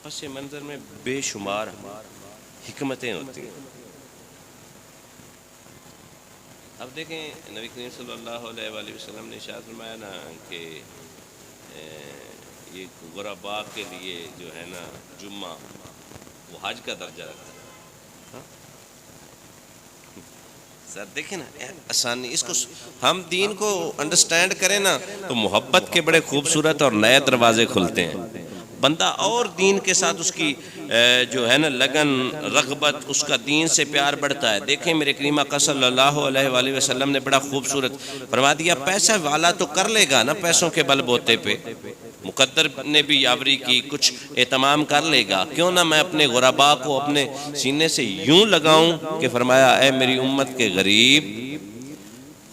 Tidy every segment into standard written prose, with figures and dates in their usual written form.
پس منظر میں بے شمار حکمتیں ہوتی ہیں. اب دیکھیں نبی کریم صلی اللہ علیہ وآلہ وسلم نے ارشاد فرمایا نا کہ یہ غرباء کے لیے جو ہے نا جمعہ وہ حج کا درجہ رکھتا ہے. سر دیکھیں نا آسانی، اس کو ہم دین کو انڈرسٹینڈ کریں نا تو محبت کے بڑے خوبصورت اور نئے دروازے کھلتے ہیں. بندہ اور دین کے ساتھ اس کی جو ہے نا لگن، رغبت، اس کا دین سے پیار بڑھتا ہے. دیکھیں میرے کریم آقا صلی اللہ علیہ وآلہ وسلم نے بڑا خوبصورت فرما دیا، پیسہ والا تو کر لے گا نا پیسوں کے بل بوتے پہ، مقدر نے بھی یاوری کی، کچھ اہتمام کر لے گا، کیوں نہ میں اپنے غرباء کو اپنے سینے سے یوں لگاؤں کہ فرمایا اے میری امت کے غریب،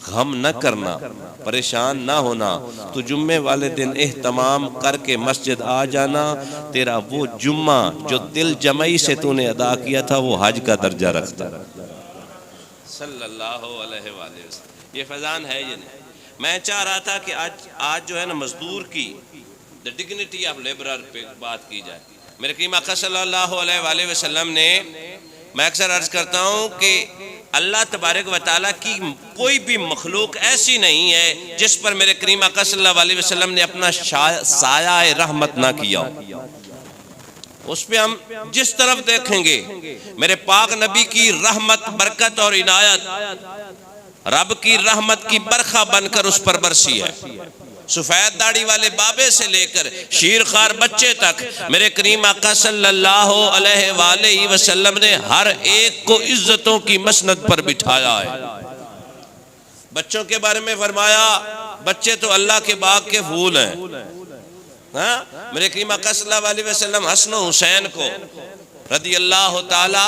غم نہ کرنا، پریشان نہ ہونا، تو جمعے والے دن اہتمام کر کے مسجد آ جانا، تیرا وہ جمعہ جو دل جمعی سے تو نے ادا کیا تھا وہ حج کا درجہ رکھتا. صلی اللہ علیہ وآلہ وسلم. یہ فیضان ہے یہ نہیں. میں چاہ رہا تھا کہ آج جو ہے نا مزدور کی the dignity of laborer پہ بات کی جائے. میرے کریم آقا صلی اللہ علیہ وآلہ وسلم نے، میں اکثر عرض کرتا ہوں کہ اللہ تبارک و تعالیٰ کی کوئی بھی مخلوق ایسی نہیں ہے جس پر میرے کریم آقا صلی اللہ علیہ وسلم نے اپنا سایہ رحمت نہ کیا. اس پہ ہم جس طرف دیکھیں گے میرے پاک نبی کی رحمت، برکت اور عنایت رب کی رحمت کی برخہ بن کر اس پر برسی ہے. سفید داڑھی والے بابے سے لے کر شیرخوار بچے تک میرے کریم آقا صلی اللہ علیہ وآلہ وسلم نے ہر ایک کو عزتوں کی مسند پر بٹھایا ہے. بچوں کے بارے میں فرمایا بچے تو اللہ کے باغ کے پھول ہیں. میرے کریم آقا صلی اللہ علیہ وسلم حسن و حسین کو رضی اللہ تعالی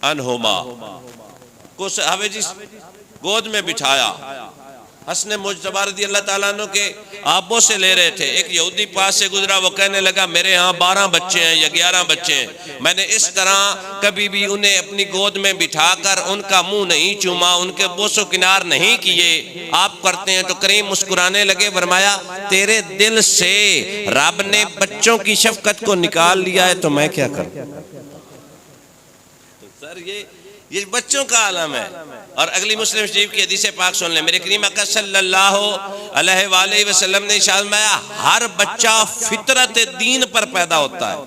عنہما کو صحابہ جی گود میں بٹھایا. حسن مجتبی رضی اللہ تعالیٰ عنہ کے آبوں سے لے رہے تھے. ایک یہودی پاس سے گزرا، وہ کہنے لگا میرے ہاں 12 بچے ہیں یا 11 بچے ہیں، میں نے اس طرح کبھی بھی انہیں اپنی گود میں بٹھا کر ان کا منہ نہیں چوما، ان کے بوس و کنار نہیں کیے. آپ کرتے ہیں تو کریم مسکرانے لگے، فرمایا تیرے دل سے رب نے بچوں کی شفقت کو نکال لیا ہے تو میں کیا کروں. سر یہ بچوں کا عالم ہے. اور اگلی مسلم شریف کی حدیث پاک سن لیں. میرے کریم آقا صلی اللہ علیہ وآلہ وسلم نے ارشاد فرمایا ہر بچہ فطرت دین پر پیدا ہوتا ہے.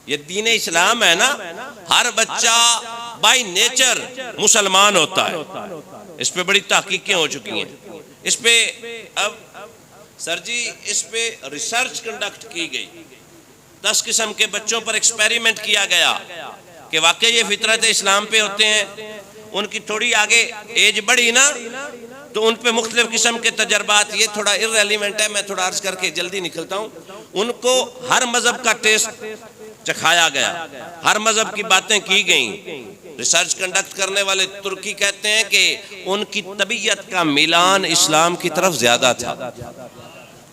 یہ دین اسلام ہے نا، ہر بچہ بائی نیچر مسلمان ہوتا ہے. اس پہ بڑی تحقیقیں ہو چکی ہیں. اس پہ اب سر جی اس پہ ریسرچ کنڈکٹ کی گئی. 10 قسم کے بچوں پر ایکسپیریمنٹ کیا گیا کہ واقعی یہ فطرت اسلام پہ ہوتے ہیں. ان کی تھوڑی آگے ایج بڑھی نا تو ان پہ مختلف قسم کے تجربات، یہ تھوڑا irrelevant ہے، میں تھوڑا عرض کر کے جلدی نکلتا ہوں. ان کو ہر مذہب کا ٹیسٹ چکھایا گیا، ہر مذہب کی باتیں کی گئیں. ریسرچ کنڈکٹ کرنے والے ترکی کہتے ہیں کہ ان کی طبیعت کا میلان اسلام کی طرف زیادہ تھا.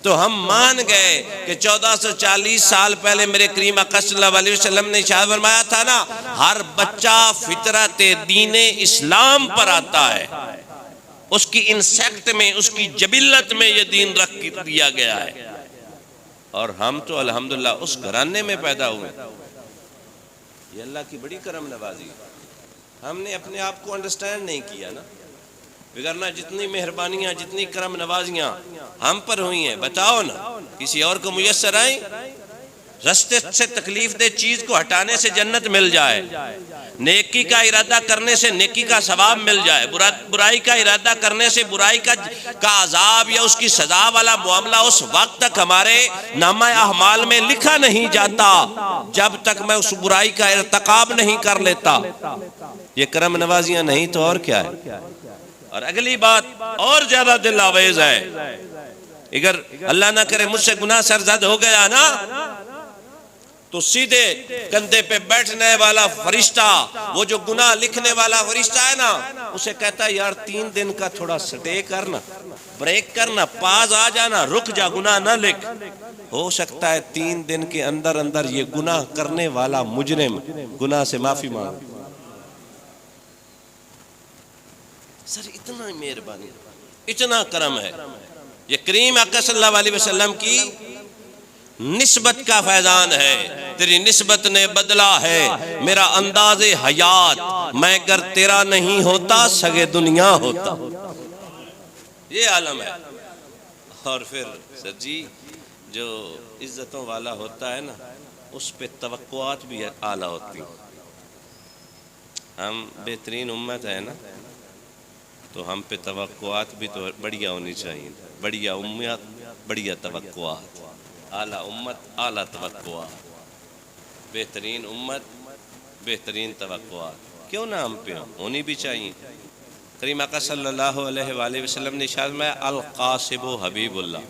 تو ہم مان گئے کہ 1440 سال پہلے میرے کریم آقا صلی اللہ علیہ وسلم نے ارشاد فرمایا تھا نا ہر بچہ فطرت دین اسلام پر آتا ہے. اس کی انسیکٹ میں، اس کی جبلت میں یہ دین رکھ دیا گیا ہے. اور ہم تو الحمدللہ اس گھرانے میں پیدا ہوئے. یہ اللہ کی بڑی کرم نوازی. ہم نے اپنے آپ کو انڈرسٹینڈ نہیں کیا نا، بگرنا جتنی مہربانیاں، جتنی کرم نوازیاں ہم پر ہوئی ہیں، بتاؤ نا کسی اور کو میسر آئیں؟ رستے سے تکلیف دہ چیز کو ہٹانے سے جنت مل جائے، نیکی کا ارادہ کرنے سے نیکی کا ثواب مل جائے، برائی کا ارادہ کرنے سے برائی کا عذاب یا اس کی سزا والا معاملہ اس وقت تک ہمارے نامہ اعمال میں لکھا نہیں جاتا جب تک میں اس برائی کا ارتکاب نہیں کر لیتا. یہ کرم نوازیاں نہیں تو اور کیا ہے. اور اگلی بات اور زیادہ دل آویز ہے، اگر اللہ نہ کرے مجھ سے گناہ سرزد ہو گیا نا تو سیدھے کندھے پہ بیٹھنے والا فرشتہ، وہ جو گناہ لکھنے والا فرشتہ ہے نا، اسے کہتا ہے یار 3 دن کا تھوڑا سٹے کرنا، بریک کرنا، پاز آ جانا، رک جا، گناہ نہ لکھ. ہو سکتا ہے 3 دن کے اندر اندر یہ گناہ کرنے والا مجرم گناہ سے معافی مانگ. سر اتنا مہربانی، اتنا کرم ہے. یہ کریم آقا صلی اللہ علیہ وسلم کی نسبت کا فیضان ہے، تیری نسبت نے بدلا ہے میرا انداز حیات، میں گر تیرا نہیں ہوتا سگے دنیا ہوتا۔ یہ عالم ہے۔ اور پھر سر جی جو عزتوں والا ہوتا ہے نا اس پہ توقعات بھی اعلیٰ ہوتی ہیں۔ ہم بہترین امت ہے نا تو ہم پہ توقعات بھی تو بڑھیا ہونی چاہیے، بڑھیا امت بڑھیا توقعات، اعلیٰ امت اعلیٰ توقعات، بہترین امت بہترین توقعات، کیوں نہ ہم پہ ہونی بھی چاہیے۔ کریم آقا صلی اللہ علیہ وآلہ وسلم نے ارشاد فرمایا القاسب حبیب اللہ،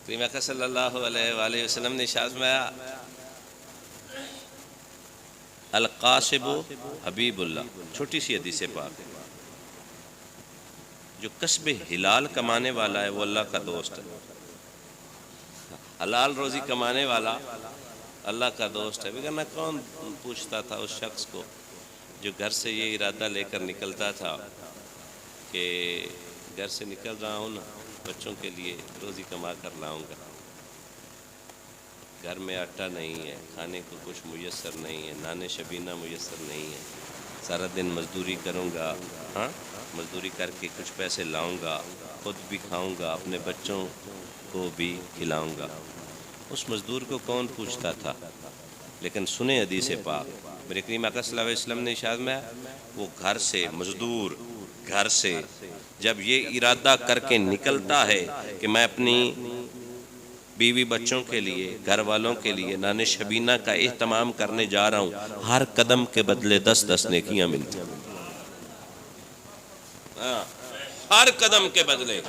کریم آقا صلی اللہ علیہ وآلہ وسلم نے ارشاد فرمایا القاسب حبیب اللہ، چھوٹی سی حدیث پاک ہے، جو کسب حلال کمانے والا ہے وہ اللہ کا دوست ہے، حلال روزی کمانے والا اللہ کا دوست ہے۔ بگرنہ کون پوچھتا تھا اس شخص کو جو گھر سے یہ ارادہ لے کر نکلتا تھا کہ گھر سے نکل رہا ہوں نا بچوں کے لیے روزی کما کر لاؤں گا، گھر میں آٹا نہیں ہے، کھانے کو کچھ میسر نہیں ہے، نان شبینہ میسر نہیں ہے، سارا دن مزدوری کروں گا، ہاں مزدوری کر کے کچھ پیسے لاؤں گا، خود بھی کھاؤں گا، اپنے بچوں کو بھی کھلاؤں گا۔ اس مزدور کو کون پوچھتا تھا؟ لیکن سنیں حدیث پاک، میرے کریم آقا صلی اللہ علیہ وسلم نے ارشاد میں وہ گھر سے مزدور گھر سے جب یہ ارادہ کر کے نکلتا ہے کہ میں اپنی بیوی بچوں کے لیے گھر والوں کے لیے نان شبینہ کا اہتمام کرنے جا رہا ہوں، ہر قدم کے بدلے 10 نیکیاں ملتی ہیں، ہر قدم کے بدلے۔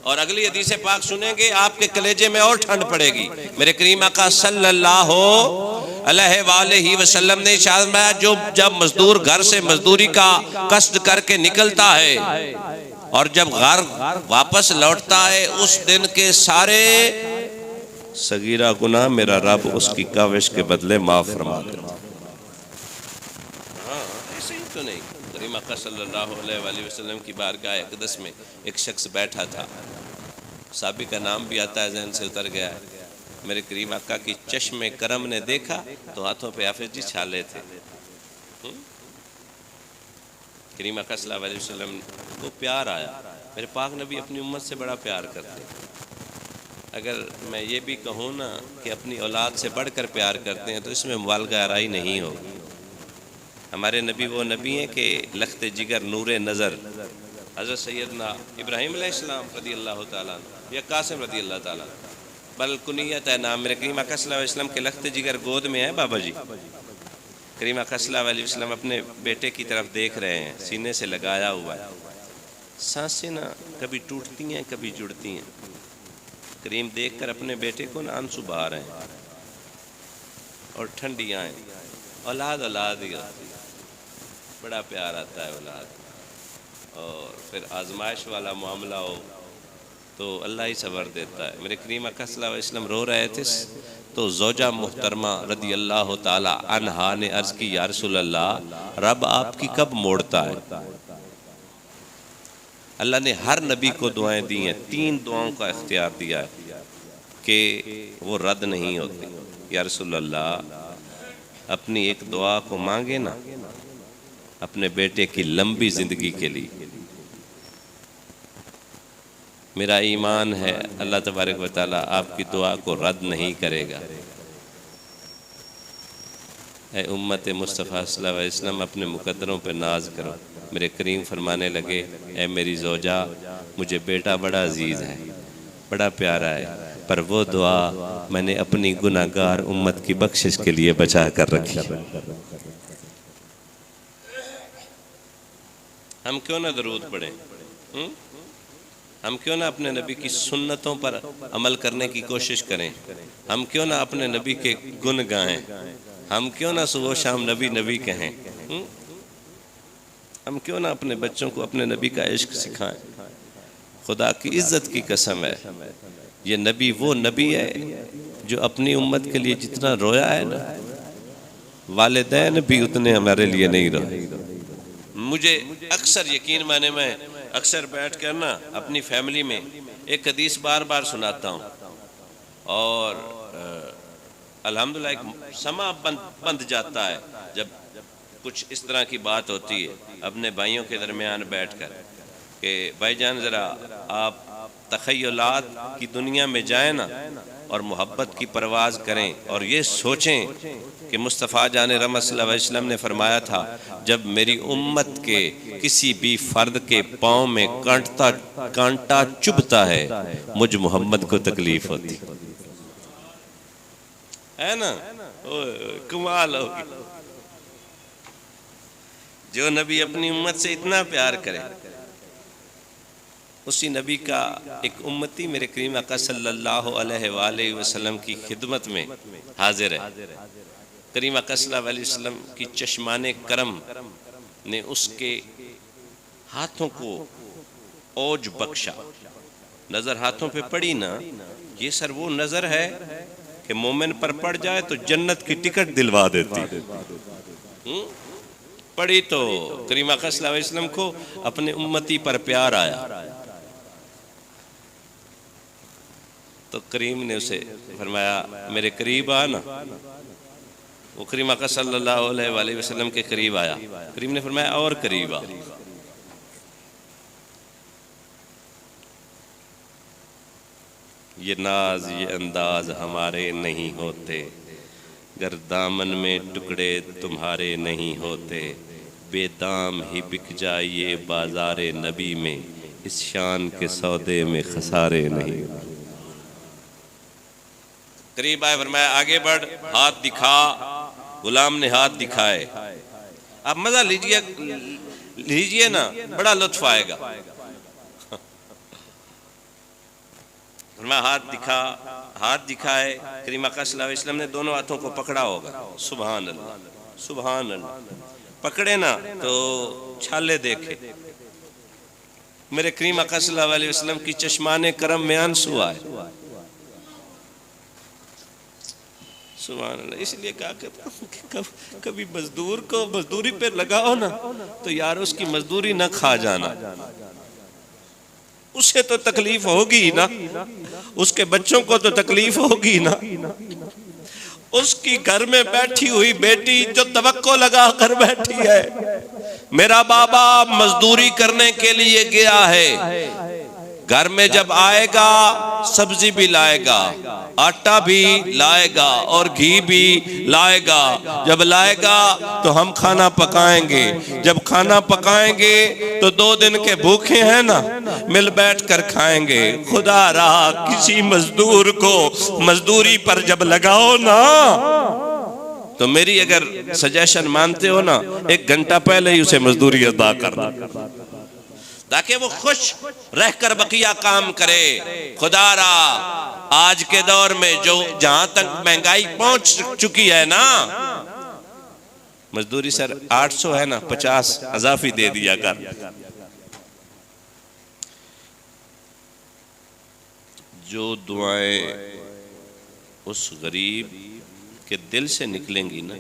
اور اگلی حدیث پاک سنیں گے آپ کے کلیجے میں اور ٹھنڈ پڑے گی۔ میرے کریم آقا صلی اللہ علیہ وآلہ وسلم نے ارشاد فرمایا جو جب مزدور گھر سے مزدوری کا قصد کر کے نکلتا ہے اور جب گھر واپس لوٹتا ہے اس دن کے سارے صغیرہ گناہ میرا رب اس کی کاوش کے بدلے معاف فرما دیتا۔ ہاں ایسے ہی تو نہیں۔ کریم آقا صلی اللہ علیہ وآلہ وسلم کی بارگاہ اقدس میں ایک شخص بیٹھا تھا، صحابی کا نام بھی آتا ہے ذہن سے اتر گیا ہے۔ میرے کریم آقا کی چشم کرم نے دیکھا تو ہاتھوں پہ حافظ جی چھالے تھے۔ کریم آقا صلی اللہ علیہ وسلم کو پیار آیا، میرے پاک نبی اپنی امت سے بڑا پیار کرتے ہیں۔ اگر میں یہ بھی کہوں نا کہ اپنی اولاد سے بڑھ کر پیار کرتے ہیں تو اس میں مبالغہ آرائی نہیں ہوگی۔ ہمارے نبی وہ نبی ہیں کہ لخت جگر نور نظر حضرت سیدنا ابراہیم علیہ السلام رضی اللہ تعالیٰ یا قاسم رضی اللہ تعالیٰ بل کنیت ہے نام میرے کریم آقا صلی اللہ علیہ وسلم کے لخت جگر گود میں ہے بابا جی۔ کریم آقا صلی اللہ علیہ وسلم اپنے بیٹے کی طرف دیکھ رہے ہیں، سینے سے لگایا ہوا ہے، سانسیں نا کبھی ٹوٹتی ہیں کبھی جڑتی ہیں۔ کریم دیکھ کر اپنے بیٹے کو نا آنسو بہا رہے ہیں اور ٹھنڈی آئیں، اولاد اولاد ہی ہوتی ہے، بڑا پیار آتا ہے اولاد۔ اور پھر آزمائش والا معاملہ ہو تو اللہ ہی صبر دیتا ہے۔ میرے کریم آقا صلی اللہ علیہ وسلم رو رہے تھے تو زوجہ محترمہ رضی اللہ تعالی عنہا نے عرض کی یا رسول اللہ رب آپ کی کب موڑتا ہے؟ اللہ نے ہر نبی کو دعائیں دی ہیں، 3 دعاؤں کا اختیار دیا ہے کہ وہ رد نہیں ہوتی۔ یا رسول اللہ اپنی ایک دعا کو مانگے نا اپنے بیٹے کی لمبی زندگی کے لیے، میرا ایمان ہے اللہ تبارک و تعالیٰ آپ کی دعا کو رد نہیں کرے گا۔ اے امت مصطفیٰ صلی اللہ علیہ وسلم اپنے مقدروں پہ ناز کرو۔ میرے کریم فرمانے لگے اے میری زوجہ مجھے بیٹا بڑا عزیز ہے، بڑا پیارا ہے، پر وہ دعا میں نے اپنی گناہگار امت کی بخشش کے لیے بچا کر رکھی۔ ہم کیوں نہ درود پڑھیں؟ ہم کیوں نہ اپنے نبی کی سنتوں پر عمل کرنے کی کوشش کریں؟ ہم کیوں نہ اپنے نبی کے گن گائیں؟ ہم کیوں نہ صبح و شام نبی نبی کہیں؟ ہم کیوں نہ اپنے بچوں کو اپنے نبی کا عشق سکھائیں؟ خدا کی عزت کی قسم ہے یہ نبی وہ نبی ہے جو اپنی امت کے لیے جتنا رویا ہے نا، والدین بھی اتنے ہمارے لیے نہیں روئے۔ مجھے اکثر یقین مانے، میں اکثر بیٹھ کر نا اپنی فیملی میں ایک حدیث بار بار سناتا ہوں، اور الحمدللہ ایک سما بند جاتا ہے جب کچھ اس طرح کی بات ہوتی ہے اپنے بھائیوں کے درمیان بیٹھ کر، کہ بھائی جان ذرا آپ تخیلات کی دنیا میں جائیں نا اور محبت کی پرواز کریں، اور یہ سوچیں کہ مصطفیٰ جان رحمت صلی اللہ علیہ وسلم نے فرمایا تھا جب میری امت کے کسی بھی فرد کے پاؤں میں کانٹا چبھتا ہے مجھ محمد کو تکلیف ہوتی ہے نا۔ کمال ہوگی جو نبی اپنی امت سے اتنا پیار کرے، اسی نبی کا ایک امتی میرے کریم آقا صلی اللہ علیہ وآلہ وسلم کی خدمت میں حاضر ہے۔ کریم آقا صلی اللہ علیہ وسلم کی چشمان کرم نے اس کے ہاتھوں کو اوج بخشا۔ نظر ہاتھوں پہ پڑی نا، یہ سر وہ نظر ہے کہ مومن پر پڑ جائے تو جنت کی ٹکٹ دلوا دیتی۔ پڑی تو کریم آقا صلی اللہ علیہ وسلم کو اپنے امتی پر پیار آیا، تو کریم نے اسے فرمایا میرے قریب آنا۔ وہ کریم آقا صلی اللہ علیہ وآلہ وسلم کے قریب آیا، کریم نے فرمایا اور قریب آ۔ یہ ناز یہ انداز ہمارے نہیں ہوتے، گر دامن میں ٹکڑے تمہارے نہیں ہوتے، بے دام ہی بک جائیے بازار نبی میں، اس شان کے سودے میں خسارے نہیں۔ قریب آئے، فرمایا آگے بڑھ، ہاتھ دکھا۔ غلام نے ہاتھ دکھائے۔ اب مزہ لیجئے نا، بڑا لطف آئے گا۔ فرمایا ہاتھ دکھا، ہاتھ دکھائے۔ کریم آقا صلی اللہ علیہ وسلم نے دونوں ہاتھوں کو پکڑا ہوگا، سبحان اللہ سبحان اللہ، پکڑے نا تو چھالے دیکھے۔ میرے کریم آقا صلی اللہ علیہ وسلم کی چشمان کرم میں آنسو آئے، سبحان اللہ۔ اس لیے کہا کہ کبھی مزدور کو مزدوری پہ لگاؤ نا تو یار اس کی مزدوری نہ کھا جانا، اسے تو تکلیف ہوگی نا، اس کے بچوں کو تو تکلیف ہوگی نا، اس کی گھر میں بیٹھی ہوئی بیٹی جو توقع لگا کر بیٹھی ہے، میرا بابا مزدوری کرنے کے لیے گیا ہے، گھر میں جب آئے گا سبزی بھی لائے گا، آٹا بھی لائے گا اور گھی بھی لائے گا، جب لائے گا تو ہم کھانا پکائیں گے، جب کھانا پکائیں گے تو 2 دن کے بھوکے ہیں نا، مل بیٹھ کر کھائیں گے۔ خدا رہا کسی مزدور کو مزدوری پر جب لگاؤ نا تو میری اگر سجیشن مانتے ہو نا، 1 گھنٹہ پہلے ہی اسے مزدوری ادا کرنا تاکہ وہ خوش رہ کر بقیہ کام کرے۔ خدا را آج کے دور میں جو جہاں تک مہنگائی پہنچ چکی ہے نا، مزدوری سر 800 ہے نا، 50 اضافی دے دیا کر۔ جو دعائیں اس غریب کے دل سے نکلیں گی نا،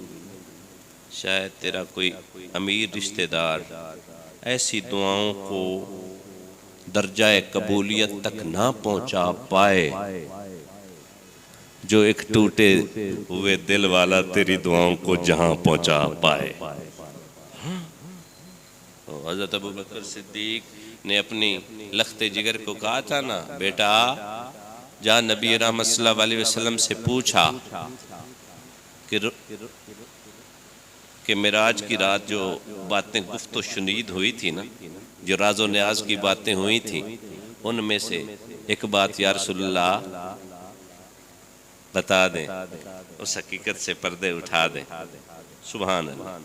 شاید تیرا کوئی امیر رشتہ دار ایسی دعاؤں کو درجہ قبولیت تک نہ پہنچا پائے جو ایک ٹوٹے ہوئے دل والا تیری دعاؤں کو جہاں پہنچا پائے۔ حضرت ابوبکر صدیق نے اپنی لخت جگر کو کہا تھا نا، بیٹا جا نبی رحمت صلی اللہ علیہ وسلم سے پوچھا کہ معراج کی رات جو باتیں گفت و شنید ہوئی تھی نا، جو راز و نیاز کی باتیں ہوئی تھی، ان میں سے ایک بات یا رسول اللہ بتا دیں، اس حقیقت سے پردے اٹھا دیں۔ سبحان اللہ۔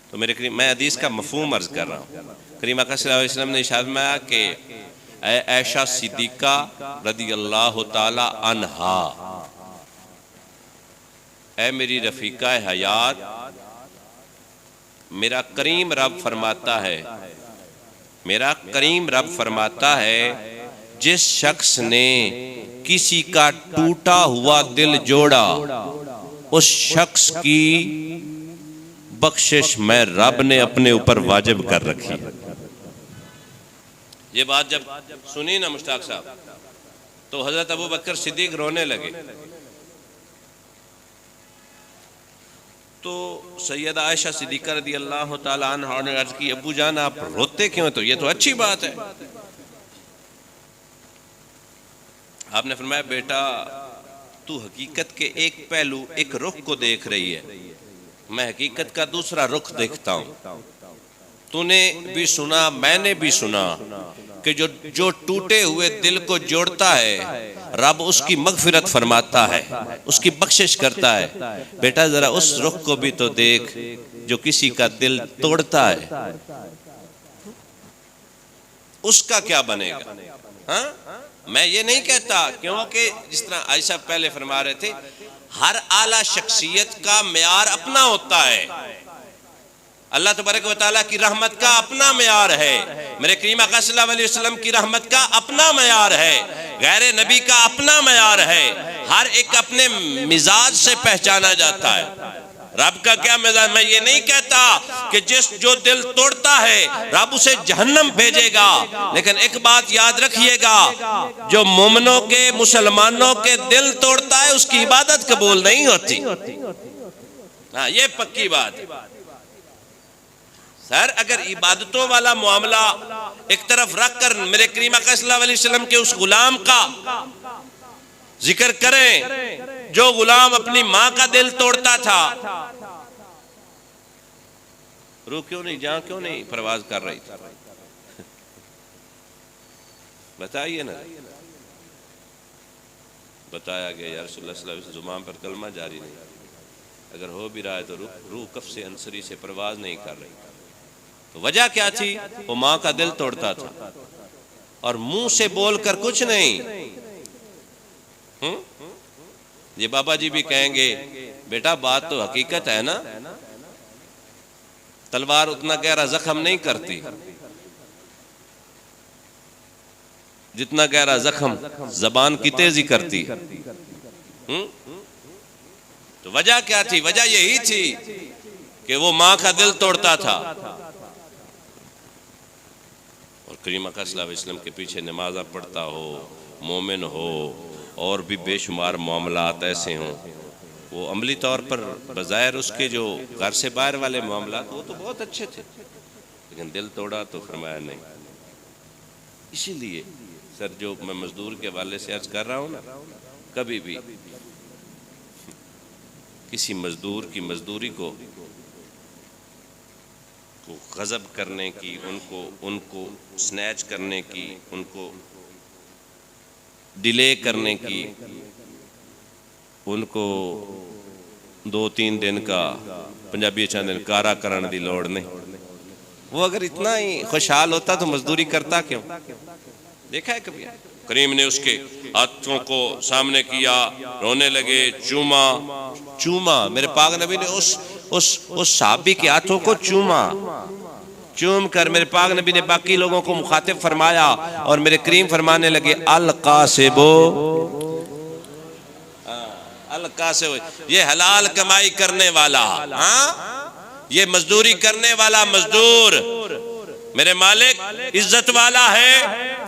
تو میرے کریم، میں حدیث کا مفہوم عرض کر رہا ہوں۔ کریم آقا صلی اللہ علیہ وسلم نے ارشاد فرمایا کہ اے عائشہ صدیقہ رضی اللہ تعالی عنہا، اے میری رفیقہ حیات، میرا کریم رب فرماتا ہے، میرا کریم رب فرماتا ہے، جس شخص نے کسی کا ٹوٹا ہوا دل جوڑا، اس شخص کی بخشش میں رب نے اپنے اوپر واجب کر رکھی۔ یہ بات جب سنی نا مشتاق صاحب تو حضرت ابو بکر صدیق رونے لگے، تو سیدہ عائشہ صدیقہ رضی اللہ تعالی عنہا نے عرض کی ابو جان آپ روتے کیوں؟ تو یہ تو اچھی بات ہے۔ آپ نے فرمایا بیٹا تو حقیقت کے ایک پہلو ایک رخ کو دیکھ رہی ہے، میں حقیقت کا دوسرا رخ دیکھتا ہوں۔ تو نے بھی سنا میں نے بھی سنا کہ جو ٹوٹے ہوئے دل کو جوڑتا ہے رب اس کی مغفرت فرماتا ہے، اس کی بخشش کرتا ہے۔ بیٹا ذرا اس رخ کو بھی تو دیکھ جو کسی کا دل توڑتا ہے، اس کا کیا بنے گا؟ ہاں میں یہ نہیں کہتا، کیونکہ جس طرح عائشہ پہلے فرما رہے تھے ہر اعلیٰ شخصیت کا معیار اپنا ہوتا ہے۔ اللہ تبارک و تعالیٰ کی رحمت کا اپنا معیار ہے، میرے کریم آقا صلی اللہ علیہ وسلم کی رحمت کا اپنا معیار ہے، غیر نبی کا اپنا معیار ہے، ہر ایک اپنے مزاج سے پہچانا جاتا ہے۔ رب کا کیا مزاج؟ میں یہ نہیں کہتا کہ جو دل توڑتا ہے رب اسے جہنم بھیجے گا، لیکن ایک بات یاد رکھیے گا، جو مومنوں کے مسلمانوں کے دل توڑتا ہے اس کی عبادت قبول نہیں ہوتی۔ ہاں یہ پکی بات ہے۔ سر اگر عبادتوں والا معاملہ ایک طرف رکھ کر میرے کریم آقا صلی اللہ علیہ وسلم کے اس غلام کا ذکر کریں جو غلام اپنی ماں کا دل توڑتا تھا، روح کیوں نہیں جان کیوں نہیں پرواز کر رہی تھی؟ بتائیے نا۔ بتایا گیا یا رسول اللہ صلی اللہ علیہ وسلم زبان پر کلمہ جاری نہیں، اگر ہو بھی رہا ہے تو روح کف سے انصری سے پرواز نہیں کر رہی۔ تو وجہ کیا تھی؟ وہ ماں کا دل توڑتا تھا اور منہ سے بول کر کچھ نہیں۔ یہ بابا جی بھی کہیں گے بیٹا بات تو حقیقت ہے نا، تلوار اتنا گہرا زخم نہیں کرتی جتنا گہرا زخم زبان کی تیزی کرتی۔ تو وجہ کیا تھی؟ وجہ یہی تھی کہ وہ ماں کا دل توڑتا تھا، اور کریم آقا صلی اللہ علیہ وسلم کے پیچھے نمازہ پڑھتا ہو، مومن ہو، اور بھی بے شمار معاملات ایسے ہوں، وہ عملی طور پر بظاہر اس کے جو گھر سے باہر والے معاملات وہ تو بہت اچھے تھے، لیکن دل توڑا تو فرمایا نہیں۔ اسی لیے سر جو میں مزدور کے حوالے سے عرض کر رہا ہوں نا، کبھی بھی کسی مزدور کی مزدوری کو غضب کرنے کی، ان کو سنیچ کرنے کی، ان کو ڈیلے کرنے کی، ان کو 2-3 دن کا پنجابی چند دن کارا کرن دی لوڑ نہیں۔ وہ اگر اتنا ہی خوشحال ہوتا تو مزدوری کرتا کیوں؟ دیکھا ہے کبھی؟ کریم نے اس کے ہاتھوں کو سامنے کیا، رونے لگے، چوما میرے پاک نبی نے اس صحابی کے ہاتھوں کو چوم کر میرے پاک نبی نے باقی لوگوں کو مخاطب فرمایا، اور میرے کریم فرمانے لگے القاسبو، یہ حلال کمائی کرنے والا، یہ مزدوری کرنے والا مزدور میرے مالک عزت والا ہے،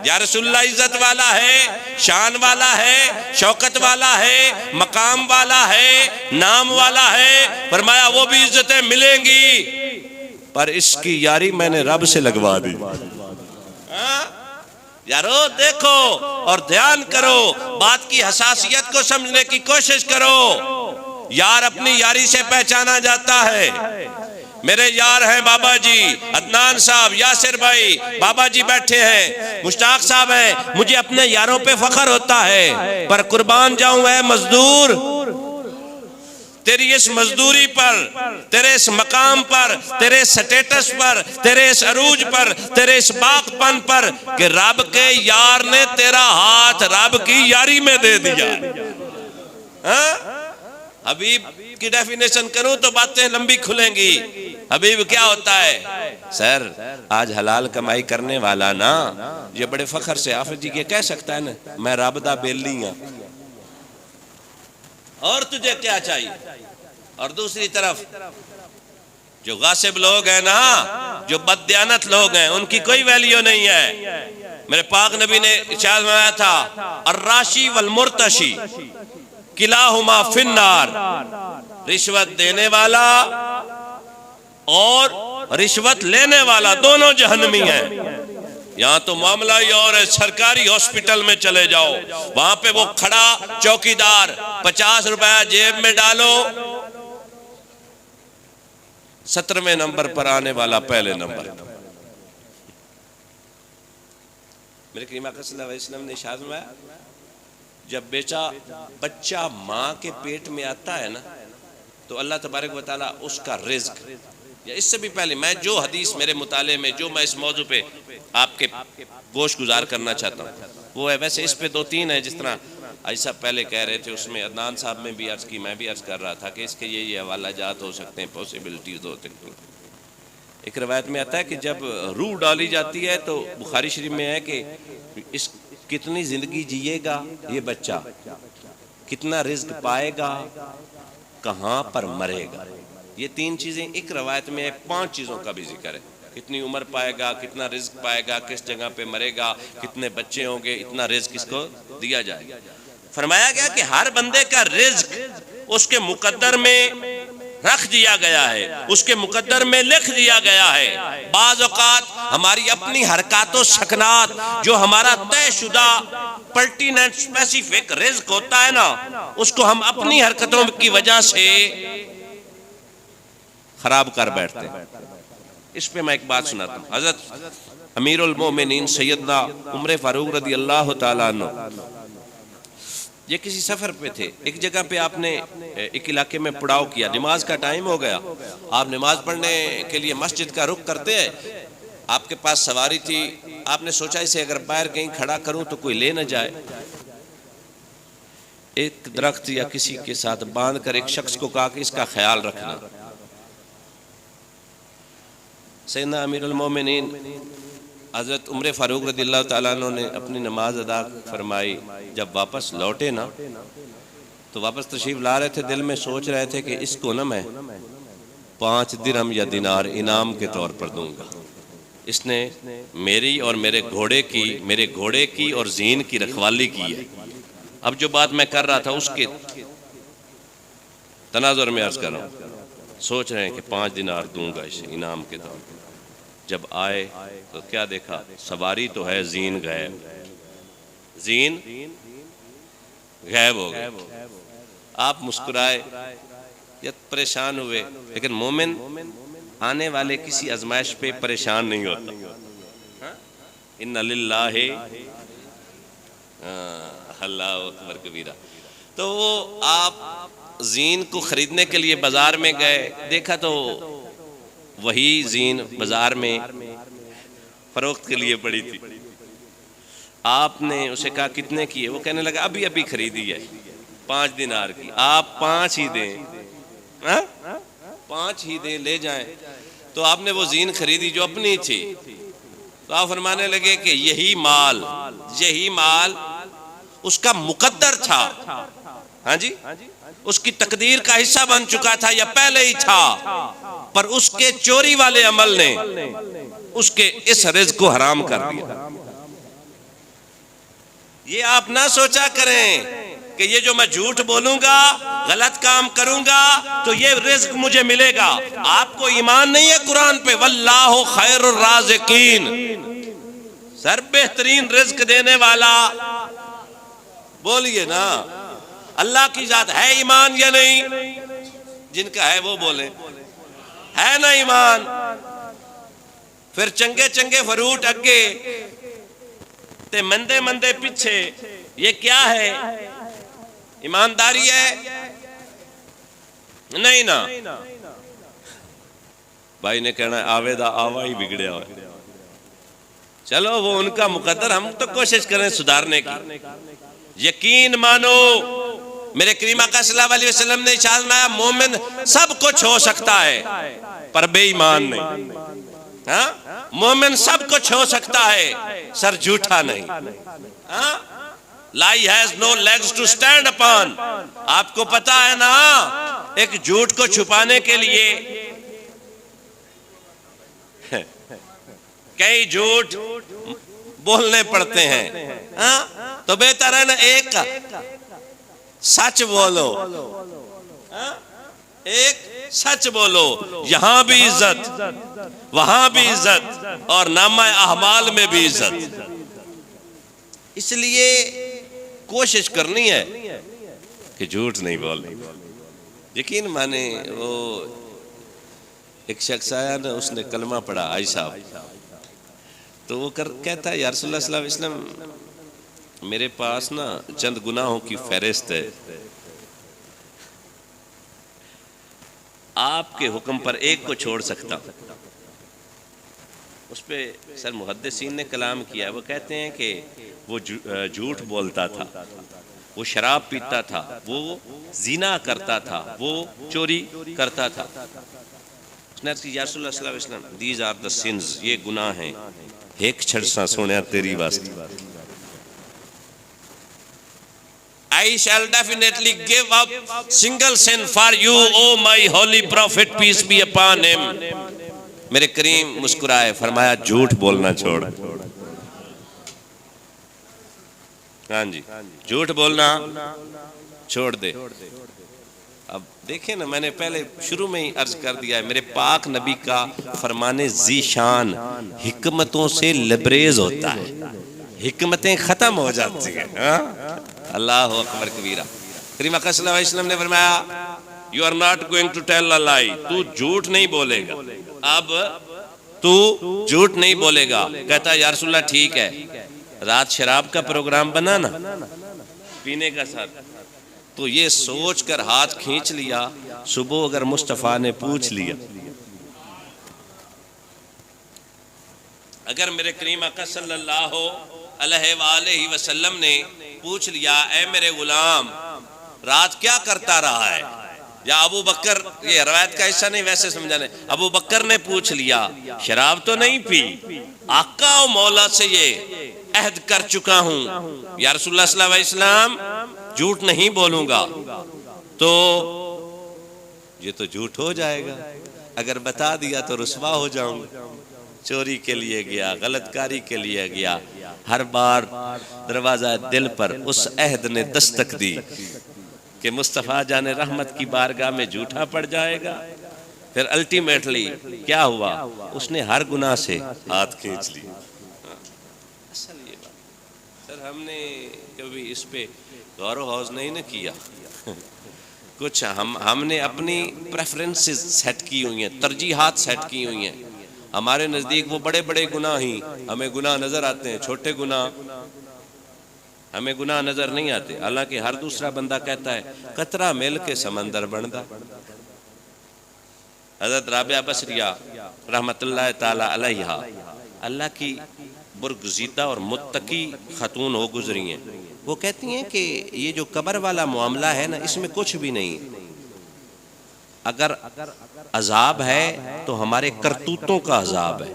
یا رسول اللہ عزت والا ہے، شان والا ہے، شوکت والا ہے، مقام والا ہے، نام والا ہے۔ فرمایا وہ بھی عزتیں ملیں گی، پر اس کی یاری میں نے رب سے لگوا دی۔ یارو دیکھو اور دھیان کرو، بات کی حساسیت کو سمجھنے کی کوشش کرو۔ یار اپنی یاری سے پہچانا جاتا ہے۔ میرے یار ہیں بابا جی عدنان صاحب، یاسر بھائی، بابا جی بیٹھے ہیں، مشتاق صاحب ہیں، مجھے اپنے یاروں پہ فخر ہوتا ہے، پر قربان جاؤں اے مزدور، تیری اس مزدوری پر، تیرے اس مقام پر، تیرے سٹیٹس پر، تیرے اس عروج پر، تیرے اس باق پن پر، کہ رب کے یار نے تیرا ہاتھ رب کی یاری میں دے دیا۔ حبیب کی ڈیفینیشن کروں تو باتیں لمبی کھلیں گی، حبیب کیا ہوتا ہے؟ سر آج حلال کمائی کرنے والا نا یہ بڑے فخر سے آفت جی یہ کہہ سکتا ہے نا میں رابطہ بیلی ہوں، اور تجھے کیا چاہیے؟ اور دوسری طرف جو غاصب لوگ ہیں نا، جو بددیانت لوگ ہیں، ان کی کوئی ویلیو نہیں ہے۔ میرے پاک نبی نے ارشاد فرمایا تھا الراشی والمرتشی کلاہما فی النار، رشوت دینے والا اور رشوت لینے والا دونوں جہنمی ہیں۔ یہاں تو معاملہ ہی اور ہے، سرکاری ہاسپٹل میں چلے جاؤ، وہاں پہ وہ کھڑا چوکیدار 50 روپے جیب میں ڈالو، 17ویں نمبر پر آنے والا پہلے نمبر۔ میرے کریم آقا صلی اللہ علیہ وسلم نے ارشاد فرمایا جب بچہ ماں کے پیٹ میں آتا ہے نا تو اللہ تبارک و تعالیٰ اس کا رزق، یا اس سے بھی پہلے میں جو حدیث میرے مطالعے میں جو میں اس موضوع پہ آپ کے گوش گزار کرنا چاہتا ہوں وہ ہے، ویسے اس پہ 2-3 ہے، جس طرح ایسا پہلے کہہ رہے تھے، اس میں عدنان صاحب میں بھی عرض کی، میں بھی عرض کر رہا تھا کہ اس کے یہ حوالہ جات ہو سکتے ہیں، پوسیبلٹیز ہو سکتی ہیں۔ ایک روایت میں آتا ہے کہ جب روح ڈالی جاتی ہے تو بخاری شریف میں ہے کہ اس کتنی زندگی جیے گا یہ بچہ، کتنا رزق پائے گا، کہاں پر مرے گا، یہ 3 چیزیں ایک روایت میں ہے، 5 چیزوں کا بھی ذکر ہے، کتنی عمر پائے گا، کتنا رزق پائے گا، کس جگہ پہ مرے گا، کتنے بچے ہوں گے، اتنا رزق اس کو دیا جائے گا۔ فرمایا گیا کہ ہر بندے کا رزق اس کے مقدر میں رکھ دیا گیا ہے، اس کے مقدر میں لکھ دیا گیا ہے۔ بعض اوقات ہماری اپنی حرکات و سکنات جو ہمارا طے شدہ پرٹیننٹ اسپیسیفک رزق ہوتا ہے نا، اس کو ہم اپنی حرکتوں کی وجہ سے خراب کر بیٹھتے ہیں۔ اس پہ میں ایک بات سناتا ہوں۔ حضرت امیر المومنین سیدنا عمر فاروق رضی اللہ تعالیٰ عنہ یہ کسی سفر پہ تھے، ایک جگہ پہ آپ نے ایک علاقے میں پڑاؤ کیا، نماز کا ٹائم ہو گیا، آپ نماز پڑھنے کے لیے مسجد کا رخ کرتے ہیں، آپ کے پاس سواری تھی، آپ نے سوچا اسے اگر باہر کہیں کھڑا کروں تو کوئی لے نہ جائے، ایک درخت یا کسی کے ساتھ باندھ کر ایک شخص کو کہا کہ اس کا خیال رکھنا۔ سیدنا امیر المومنین حضرت عمر فاروق رضی اللہ تعالیٰ عنہ نے اپنی نماز ادا فرمائی، جب واپس لوٹے نا تو واپس تشریف لا رہے تھے، دل میں سوچ رہے تھے کہ اس کو نا میں 5 درہم یا دینار انعام کے طور پر دوں گا، اس نے میری اور میرے گھوڑے کی اور زین کی رکھوالی کی ہے۔ اب جو بات میں کر رہا تھا اس کے تناظر میں عرض کر رہا ہوں، سوچ رہے ہیں کہ 5 دینار دوں گا اسے انعام کے طور پر۔ جب آئے تو کیا دیکھا، سواری تو ہے، زین غائب ہو گئے۔ آپ مسکرائے یا پریشان ہوئے، لیکن مومن آنے والے کسی آزمائش پہ پریشان نہیں ہوتا۔ ان للہ اللہ اکبر کبیرہ۔ تو وہ آپ زین کو خریدنے کے لیے بازار میں گئے، دیکھا تو وہی زین بازار میں فروخت کے لیے پڑی تھی۔ آپ نے اسے کہا کتنے کی ہے؟ وہ کہنے لگا ابھی خریدی ہے 5 دینار کی، آپ 5 ہی دیں، 5 ہی دیں، لے جائیں۔ تو آپ نے وہ زین خریدی جو اپنی تھی، تو آپ فرمانے لگے کہ یہی مال اس کا مقدر تھا، ہاں جی، اس کی تقدیر کا حصہ بن چکا تھا یا پہلے ہی تھا، پر اس کے چوری والے عمل نے اس کے اس رزق کو حرام کر دیا۔ یہ آپ نہ سوچا کریں کہ یہ جو میں جھوٹ بولوں گا، غلط کام کروں گا تو یہ رزق مجھے ملے گا۔ آپ کو ایمان نہیں ہے قرآن پہ، واللہ خیر الرازقین، سر بہترین رزق دینے والا، بولیے نا اللہ کی ذات ہے ایمان یا نہیں؟ جن کا ہے وہ بولیں، ہے نا ایمان؟ پھر چنگے فروٹ اگے تے مندے پیچھے، یہ کیا ہے؟ ایمانداری ہے؟ نہیں نا۔ بھائی نے کہنا ہے آوے دا آوا ہی بگڑیا ہوئے، چلو وہ ان کا مقدر، ہم تو کوشش کریں سدھارنے کی۔ یقین مانو میرے کریم آقا صلی اللہ علیہ وسلم نے ارشاد فرمایا مومن سب کچھ ہو سکتا ہے پر بے ایمان نہیں. ہاں مومن سب کچھ ہو سکتا ہے سر جھوٹا نہیں. ہاں lie has no legs to stand upon. آپ کو پتا ہے نا ایک جھوٹ کو چھپانے کے لیے کئی جھوٹ بولنے پڑتے ہیں. ہاں تو بہتر ہے نا ایک سچ بولو. ایک سچ بولو, یہاں بھی عزت وہاں بھی عزت اور نامہ اعمال میں بھی عزت. اس لیے کوشش کرنی ہے کہ جھوٹ نہیں بولنا. یقین مانے وہ ایک شخص آیا نا, اس نے کلمہ پڑھا آئی صاحب, تو وہ کہتا ہے یا رسول اللہ صلی اللہ علیہ وسلم میرے پاس نا چند گناہوں کی فہرست ہے, آپ کے حکم پر ایک کو چھوڑ سکتا ہوں. اس پہ سر محدثین نے کلام کیا. وہ کہتے ہیں کہ وہ جھوٹ بولتا تھا, وہ شراب پیتا تھا, وہ زنا کرتا تھا, وہ چوری کرتا تھا. اس نے عرض کی یا رسول اللہ صلی اللہ علیہ وسلم these are the sins, یہ گناہ ہیں, ایک چھڑسا سونے تیری واسطے. I shall definitely give up single sin for you, O my holy prophet, peace be upon him. میرے کریم مسکرائے, فرمایا جھوٹ بولنا چھوڑ. ہاں جی جھوٹ بولنا چھوڑ دے. اب دیکھیں نا, میں نے پہلے شروع میں ہی عرض کر دیا ہے, میرے پاک نبی کا فرمان ذی شان حکمتوں سے لبریز ہوتا ہے, حکمتیں ختم ہو جاتی ہیں. اللہ اکبر کبیرہ. کریم آقا صلی اللہ علیہ وسلم نے فرمایا you are not going to tell a lie, تو جھوٹ نہیں بولے گا. اب تو جھوٹ نہیں بولے گا. کہتا یا رسول اللہ ٹھیک ہے, رات شراب کا پروگرام بنا نا پینے کا ساتھ, تو یہ سوچ کر ہاتھ کھینچ لیا, صبح اگر مصطفیٰ نے پوچھ لیا, اگر میرے کریم آقا صلی اللہ علیہ وآلہ وسلم نے پوچھ لیا اے میرے غلام رات کیا کرتا رہا ہے, یا ابو بکر, یہ روایت کا حصہ نہیں ویسے سمجھانے, ابو بکر نے پوچھ لیا شراب تو نہیں پی, آقا و مولا سے یہ عہد کر چکا ہوں یا رسول اللہ صلی اللہ علیہ وسلم جھوٹ نہیں بولوں گا, تو یہ تو جھوٹ ہو جائے گا, اگر بتا دیا تو رسوا ہو جاؤں گا. چوری کے لیے گیا, غلط کاری کے لیے گیا, ہر بار دروازہ دل پر اس عہد نے دستک دی کہ مصطفیٰ جان رحمت کی بارگاہ میں جھوٹا پڑ جائے گا. پھر الٹیمیٹلی کیا ہوا, اس نے ہر گناہ سے ہاتھ کھینچ لی. اصل یہ بات سر ہم نے کبھی اس پہ غور و خوض نہیں نہ کیا. کچھ ہم نے اپنی پریفرنسز سیٹ کی ہوئی ہیں, ترجیحات سیٹ کی ہوئی ہیں. ہمارے نزدیک وہ بڑے بڑے گناہ ہی ہمیں گناہ نظر آتے ہیں, چھوٹے گناہ ہمیں گناہ نظر نہیں آتے. حالانکہ ہر دوسرا بندہ کہتا ہے قطرہ مل کے سمندر بندا. حضرت رابعہ بصریہ رحمت اللہ تعالی علیہا اللہ کی برگزیدہ اور متقی خاتون ہو گزری ہیں, وہ کہتی ہیں کہ یہ جو قبر والا معاملہ ہے نا, اس میں کچھ بھی نہیں. اگر عذاب ہے تو ہمارے کرتوتوں کا عذاب ہے.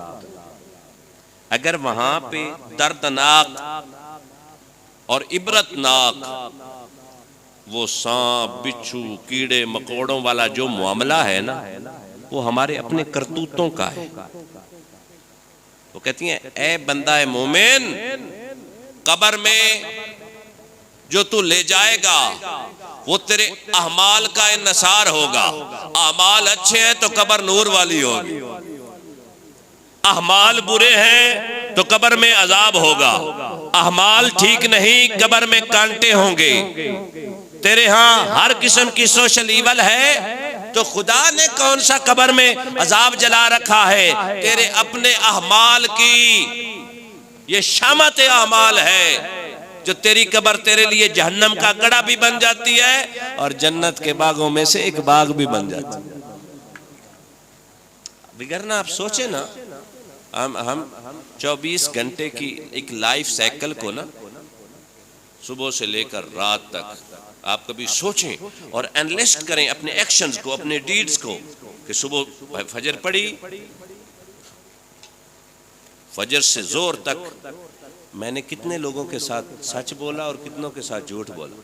اگر وہاں پہ دردناک اور عبرتناک وہ سانپ بچھو کیڑے مکوڑوں والا جو معاملہ ہے نا, وہ ہمارے اپنے کرتوتوں کا ہے. وہ کہتی ہیں اے بندہ مومن, قبر میں جو تو لے جائے گا وہ تیرے اعمال کا انحصار ہوگا. اعمال اچھے ہیں تو قبر نور والی ہوگی, اعمال برے ہیں تو قبر میں عذاب ہوگا, اعمال ٹھیک نہیں قبر میں کانٹے ہوں گے. تیرے ہاں ہر قسم کی سوشل ایول ہے تو خدا نے کون سا قبر میں عذاب جلا رکھا ہے؟ تیرے اپنے اعمال کی یہ شامت اعمال ہے جو تیری قبر تیرے لیے جہنم کا گڑھا بھی بن جاتی ہے اور جنت کے باغوں میں سے ایک باغ بھی بن جاتی ہے. بگرنا آپ سوچیں نا, ہم 24 گھنٹے کی ایک لائف سائیکل کو نا صبح سے لے کر رات تک آپ کبھی سوچیں اور انالسٹ کریں اپنے ایکشنز کو، اپنے ڈیڈز کو، کہ صبح فجر پڑی، فجر سے زور تک میں نے کتنے لوگوں کے ساتھ سچ بولا اور کتنوں کے ساتھ جھوٹ بولا۔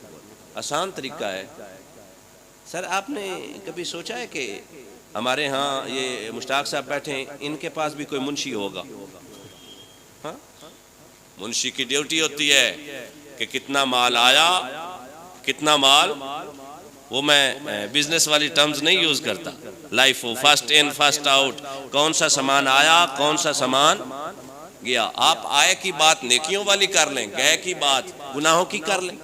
آسان طریقہ ہے۔ سر آپ نے کبھی سوچا ہے کہ ہمارے ہاں یہ مشتاق صاحب بیٹھے ہیں، ان کے پاس بھی کوئی منشی ہوگا؟ ہاں، منشی کی ڈیوٹی ہوتی ہے کہ کتنا مال آیا، کتنا مال، وہ میں بزنس والی ٹرمز نہیں یوز کرتا، life who, first in first out, کون سا سامان آیا، کون سا سامان گیا۔ آپ آئے کی بات نیکیوں والی کر لیں، گئے کی بات گناہوں کی کر لیں۔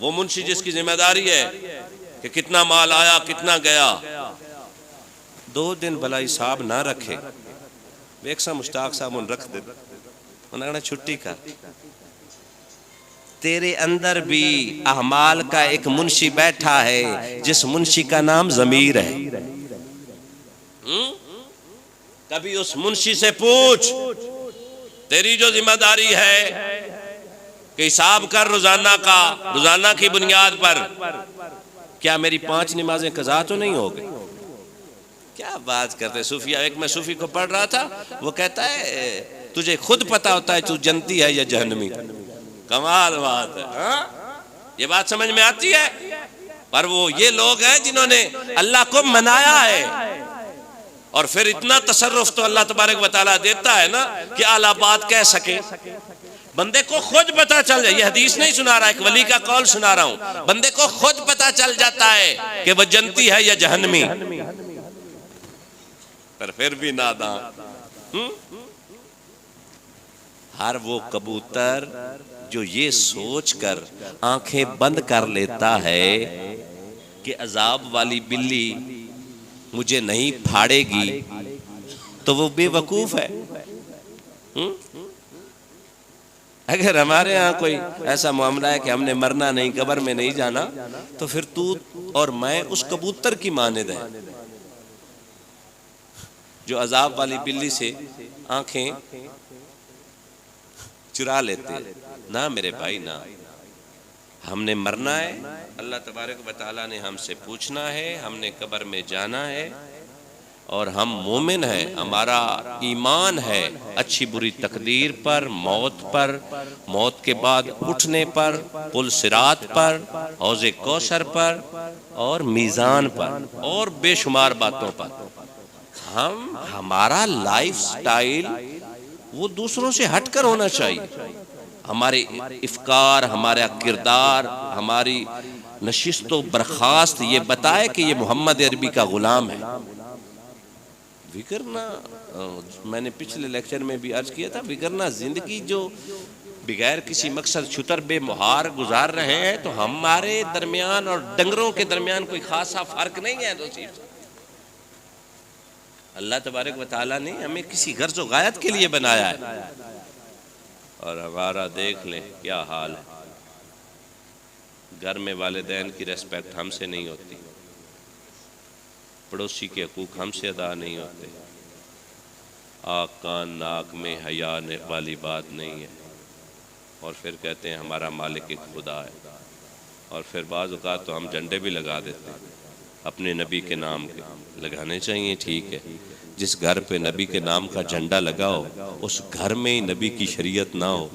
وہ منشی جس کی ذمہ داری ہے کہ کتنا مال آیا، کتنا گیا، 2 دن بھلا حساب نہ رکھے، ایک سا مشتاق صاحب ان رکھ دے، انہوں نے کہنا چھٹی کر۔ تیرے اندر بھی اعمال کا ایک منشی بیٹھا ہے جس منشی کا نام ضمیر ہے۔ کبھی اس منشی سے پوچھ، تیری جو ذمہ داری ہے کہ حساب کر روزانہ کا، روزانہ کی بنیاد پر، کیا میری 5 نمازیں قضا تو نہیں ہو گئی؟ کیا بات کرتے صوفیہ۔ ایک میں صوفی کو پڑھ رہا تھا، وہ کہتا ہے تجھے خود پتا ہوتا ہے تو جنتی ہے یا جہنمی۔ کمال بات ہے، یہ بات سمجھ میں آتی ہے؟ پر وہ یہ لوگ ہیں جنہوں نے اللہ کو منایا ہے، اور پھر اتنا تصرف تو اللہ تبارک و تعالیٰ دیتا ہے نا کہ اعلیٰ بات کہہ سکے۔ بندے کو خود پتا چل جائے، یہ حدیث نہیں سنا رہا، ایک ولی کا قول سنا رہا ہوں، بندے کو خود پتا چل جاتا ہے کہ وہ جنتی ہے یا جہنمی، پر پھر بھی ناداں۔ ہر وہ کبوتر جو یہ سوچ کر آنکھیں بند کر لیتا ہے کہ عذاب والی بلی مجھے نہیں پھاڑے گی، تو وہ بے وقوف ہے۔ اگر ہمارے ہاں کوئی ایسا معاملہ ہے کہ ہم نے مرنا نہیں، قبر میں نہیں جانا، تو پھر تو اور میں اس کبوتر کی مانند ہیں جو عذاب والی بلی سے آنکھیں چرا لیتے ہیں۔ نہ میرے بھائی، نہ، ہم نے مرنا ہے، اللہ تبارک و تعالیٰ نے ہم سے پوچھنا ہے، ہم نے قبر میں جانا ہے، اور ہم مومن ہیں، ہمارا ایمان ہے اچھی بری تقدیر پر، موت کے بعد اٹھنے پر، پل صراط پر، حوض کوثر پر، اور میزان پر، اور بے شمار باتوں پر۔ ہمارا لائف سٹائل وہ دوسروں سے ہٹ کر ہونا چاہیے۔ ہمارے افکار، ہمارا کردار، ہماری نشست و برخاست یہ بتائے کہ یہ محمد عربی کا غلام ہے۔ وگرنہ میں نے پچھلے لیکچر میں بھی عرض کیا تھا، وگرنہ زندگی جو بغیر کسی مقصد چھتر بے مہار گزار رہے ہیں، تو ہمارے درمیان اور ڈنگروں کے درمیان کوئی خاصا فرق نہیں ہے۔ دوسری اللہ تبارک و تعالیٰ نے ہمیں کسی غرض و غایت کے لیے بنایا ہے، اور ہمارا دیکھ لیں کیا حال ہے۔ گھر میں والدین کی ریسپیکٹ ہم سے نہیں ہوتی، پڑوسی کے حقوق ہم سے ادا نہیں ہوتے، آنکھ کان ناک میں حیا والی بات نہیں ہے، اور پھر کہتے ہیں ہمارا مالک ایک خدا ہے۔ اور پھر بعض اوقات تو ہم جھنڈے بھی لگا دیتے ہیں اپنے نبی کے نام کے، لگانے چاہیے، ٹھیک ہے۔ جس گھر پہ نبی کے نام کا جھنڈا لگا ہو، اس گھر میں ہی نبی کی شریعت نہ ہو،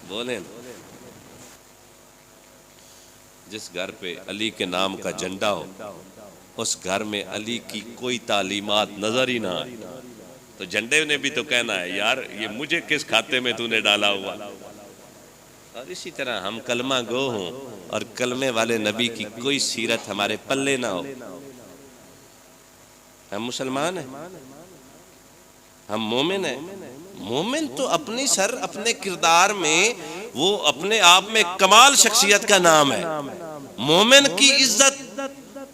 بولیں۔ جس گھر پہ علی کے نام کا جھنڈا ہو، اس گھر میں علی کی کوئی تعلیمات نظر ہی نہ آئے، تو جھنڈے نے بھی تو کہنا ہے یار یہ مجھے کس کھاتے میں تو نے ڈالا ہوا۔ اور اسی طرح ہم کلمہ گو ہوں اور کلمے والے نبی کی کوئی سیرت ہمارے پلے نہ ہو، ہم مسلمان ہیں، ہم مومن ہیں۔ مومن تو اپنی سر اپنے کردار میں وہ اپنے آپ میں کمال شخصیت کا نام ہے۔ مومن کی عزت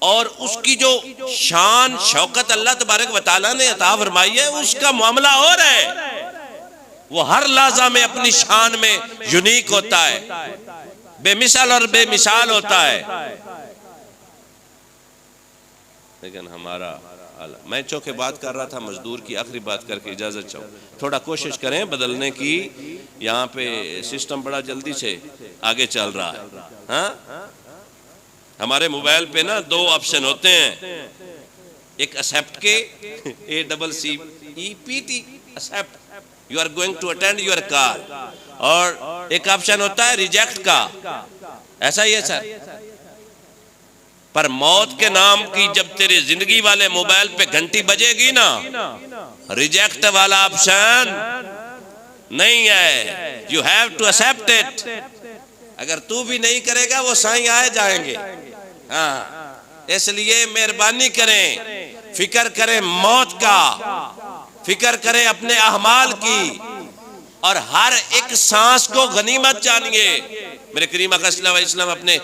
اور اس کی جو شان شوکت اللہ تبارک و تعالیٰ نے عطا فرمائی ہے، اس کا معاملہ اور ہے۔ وہ ہر لحظہ میں اپنی شان میں یونیک ہوتا ہے، بے مثال اور بے مثال ہوتا ہے۔ لیکن ہمارا میں چونکہ بات کر رہا تھا مزدور کی، آخری بات کر کے اجازت چاہوں، تھوڑا کوشش کریں بدلنے کی، یہاں پہ سسٹم بڑا جلدی سے آگے چل رہا ہے. ہاں ہمارے موبائل پہ نا 2 آپشن ہوتے ہیں، ایک ایکسپٹ کے ACCEPT accept, you are going to attend your call, اور ایک آپشن ہوتا ہے ریجیکٹ کا. ایسا ہی ہے سر. پر موت کے نام کی جب تیری زندگی والے موبائل پہ گھنٹی بجے گی نا، ریجیکٹ والا آپشن نہیں ہے، you have to accept it. اگر تو بھی نہیں کرے گا وہ سائیں آئے جائیں گے. ہاں اس لیے مہربانی کریں، فکر کریں موت کا، فکر کریں اپنے اعمال کی، اور ہر ایک سانس کو غنیمت جانیے. میرے کریم آقا صلی اللہ علیہ وسلم اپنے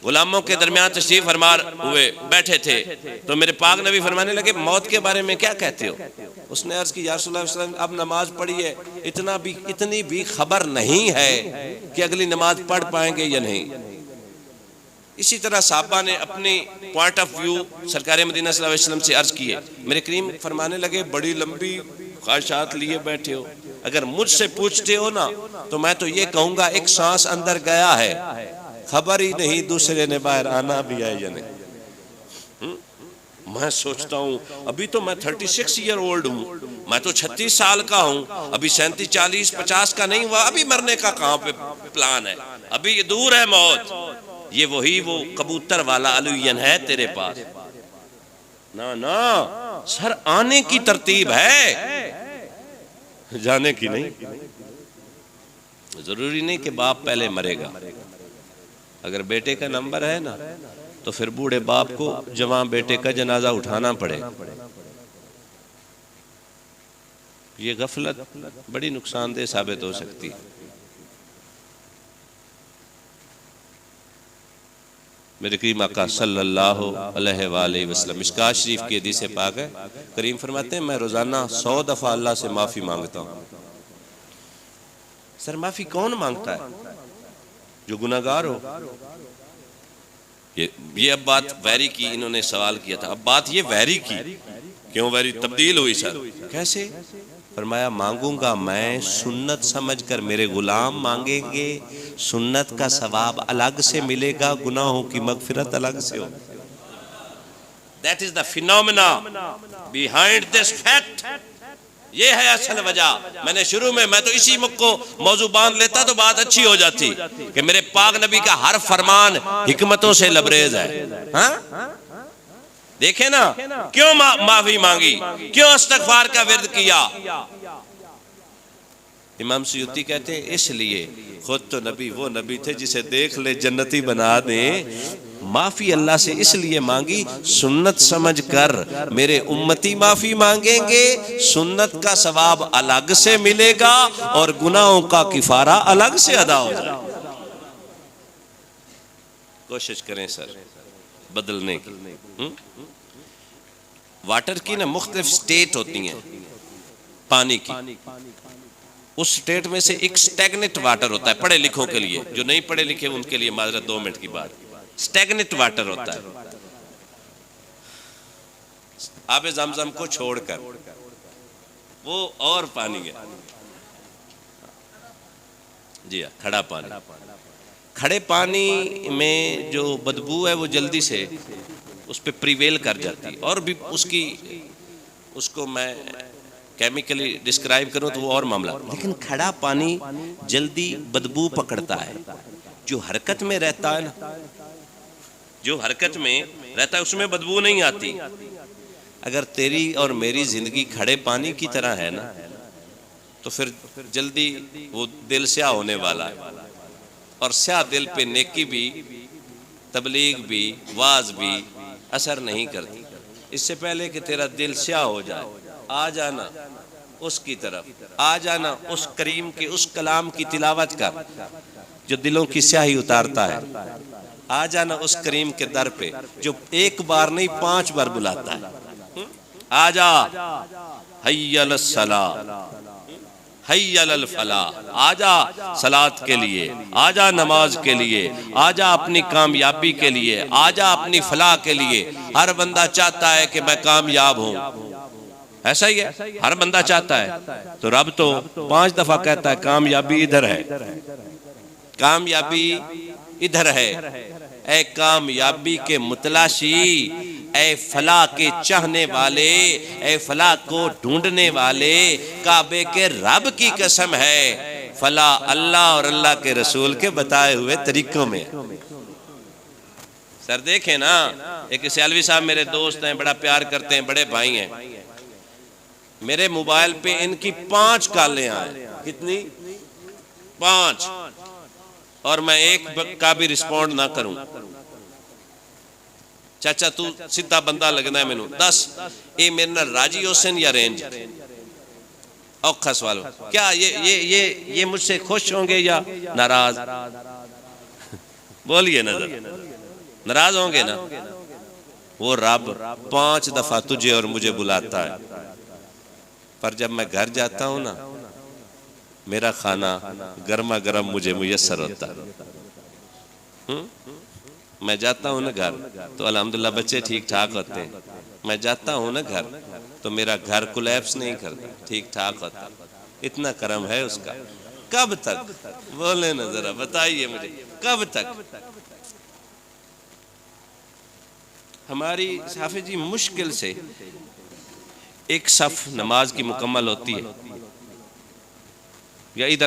غلاموں کے درمیان تشریف فرما ہوئے بیٹھے تھے تو میرے پاک نبی فرمانے لگے موت کے بارے میں کیا کہتے ہو؟ اس نے عرض کی یا رسول اللہ صلی اللہ علیہ وسلم اب نماز پڑھی ہے، اتنی بھی خبر نہیں ہے کہ اگلی نماز پڑھ پائیں گے یا نہیں. اسی طرح صحابہ نے اپنی پوائنٹ آف ویو سرکار مدینہ صلی اللہ علیہ وسلم سے عرض کیے. میرے کریم فرمانے لگے بڑی لمبی خواہشات لیے بیٹھے ہو، اگر مجھ سے پوچھتے ہو نا تو میں تو یہ کہوں گا ایک سانس اندر گیا ہے، خبر ہی نہیں دوسرے نے باہر آنا بھی ہے یا نہیں. میں سوچتا ہوں ابھی تو میں 36 ایئر اولڈ ہوں، میں تو 36 سال کا ہوں، ابھی 37 40 50 کا نہیں ہوا، ابھی مرنے کا کہاں پہ پلان ہے، ابھی یہ دور ہے موت. یہ وہی وہ کبوتر والا علوین ہے تیرے پاس. نا سر آنے کی ترتیب ہے، جانے کی نہیں. ضروری نہیں کہ باپ پہلے مرے گا. اگر بیٹے کا نمبر ہے نا تو پھر بوڑھے باپ کو جوان بیٹے کا جنازہ اٹھانا پڑے. یہ غفلت بڑی نقصان دہ ثابت ہو سکتی. میرے کریم آقا صلی اللہ علیہ وآلہ وسلم مشکاۃ شریف کی حدیث پاک ہے، کریم فرماتے ہیں میں روزانہ 100 دفعہ اللہ سے معافی مانگتا ہوں. سر معافی کون مانگتا ہے؟ جو گناہگار ہو. یہ اب بات ویری کی، انہوں نے سوال کیا تھا، اب بات یہ ویری کی کیوں ویری تبدیل ہوئی سر؟ کیسے؟ فرمایا مانگوں گا میں سنت سمجھ کر، میرے غلام مانگیں گے سنت کا ثواب الگ سے ملے گا، گناہوں کی مغفرت الگ سے ہو. That is the phenomena behind this fact. یہ ہے اصل وجہ. میں نے شروع میں تو اسی کو موضوع باندھ لیتا تو بات اچھی ہو جاتی کہ میرے پاک نبی کا ہر فرمان حکمتوں سے لبریز ہے. ہاں دیکھیں نا کیوں معافی مانگی، کیوں استغفار کا ورد کیا. امام سیوطی کہتے ہیں اس لیے خود تو نبی وہ نبی تھے جسے دیکھ لے جنتی بنا دیں. معافی اللہ سے اس لیے مانگی سنت سمجھ کر، میرے امتی معافی مانگیں گے سنت کا ثواب الگ سے ملے گا اور گناہوں کا کفارہ الگ سے ادا ہو جائے. کوشش کریں سر بدلنے کی. واٹر کی نا مختلف سٹیٹ ہوتی ہیں پانی کی. اس سٹیٹ میں سے ایک سٹیگنٹ واٹر ہوتا ہے پڑھے لکھوں کے لیے، جو نہیں پڑھے لکھے ان کے لیے معذرت 2 منٹ کی بات. سٹیگنٹ واٹر ہوتا ہے آب زمزم کو چھوڑ کر، وہ اور پانی ہے. جی ہاں کھڑا پانی. کھڑے پانی میں جو بدبو ہے وہ جلدی سے اس پہ پریویل کر جاتی، اور بھی اس کو میں کیمیکلی ڈسکرائب کروں تو وہ اور معاملہ. لیکن کھڑا پانی جلدی بدبو پکڑتا ہے. جو حرکت میں رہتا ہے نا، جو حرکت میں رہتا ہے اس میں بدبو نہیں آتی. اگر تیری اور میری زندگی کھڑے پانی کی طرح ہے نا تو پھر جلدی وہ دل سیاہ ہونے والا ہے. اور سیاہ دل پہ نیکی بھی، تبلیغ بھی، واز بھی اثر نہیں کرتی. اس سے پہلے کہ تیرا دل سیاہ ہو جائے، آ جانا اس کی طرف، آ جانا اس کریم کے اس کلام کی تلاوت کر جو دلوں کی سیاہی اتارتا ہے. آ جانا اس کریم کے در پہ جو 1 بار نہیں 5 بار بلاتا ہے. آ جا حی علی الصلاۃ. حی علی الفلاح، آجا صلاۃ کے لیے، آجا نماز کے لیے، آجا اپنی کامیابی کے لیے، آجا اپنی فلاح کے لیے۔ ہر بندہ چاہتا ہے کہ میں کامیاب ہوں، ایسا ہی ہے، ہر بندہ چاہتا ہے۔ تو رب تو 5 دفعہ کہتا ہے کامیابی ادھر ہے، کامیابی ادھر ہے۔ اے کامیابی کے متلاشی، اے فلاح کے چاہنے والے، اے فلاح کو ڈھونڈنے والے، کعبے کے رب کی قسم ہے، فلاح اللہ اور اللہ کے رسول کے بتائے ہوئے طریقوں میں۔ سر دیکھیں نا، ایک سیالوی صاحب میرے دوست ہیں، بڑا پیار کرتے ہیں، بڑے بھائی ہیں۔ میرے موبائل پہ ان کی 5 کالیں آئیں۔ کتنی؟ 5، اور میں ایک کا بھی رسپونڈ نہ کروں۔ چاچا تو سیدھا بندہ لگنا ہے مینوں 10، اے میرے نال راجی حسین یا رینج؟ اوکھا سوال، کیا یہ مجھ سے خوش ہوں گے یا ناراض؟ بولیے نا ذرا، ناراض ہوں گے نا؟ وہ رب 5 دفعہ تجھے اور مجھے بلاتا ہے، پر جب میں گھر جاتا ہوں نا، میرا کھانا گرما گرم مجھے میسر ہوتا ہے۔ میں جاتا ہوں نا گھر تو الحمدللہ بچے ٹھیک ٹھاک ہوتے ہیں۔ میں جاتا ہوں نا گھر تو میرا گھر کولیپس نہیں کرتا، ٹھیک ٹھاک ہوتا۔ اتنا کرم ہے اس کا۔ کب تک؟ بولے نا ذرا، بتائیے مجھے کب تک؟ ہماری حافظ جی مشکل سے ایک صف نماز کی مکمل ہوتی ہے، یا ادھر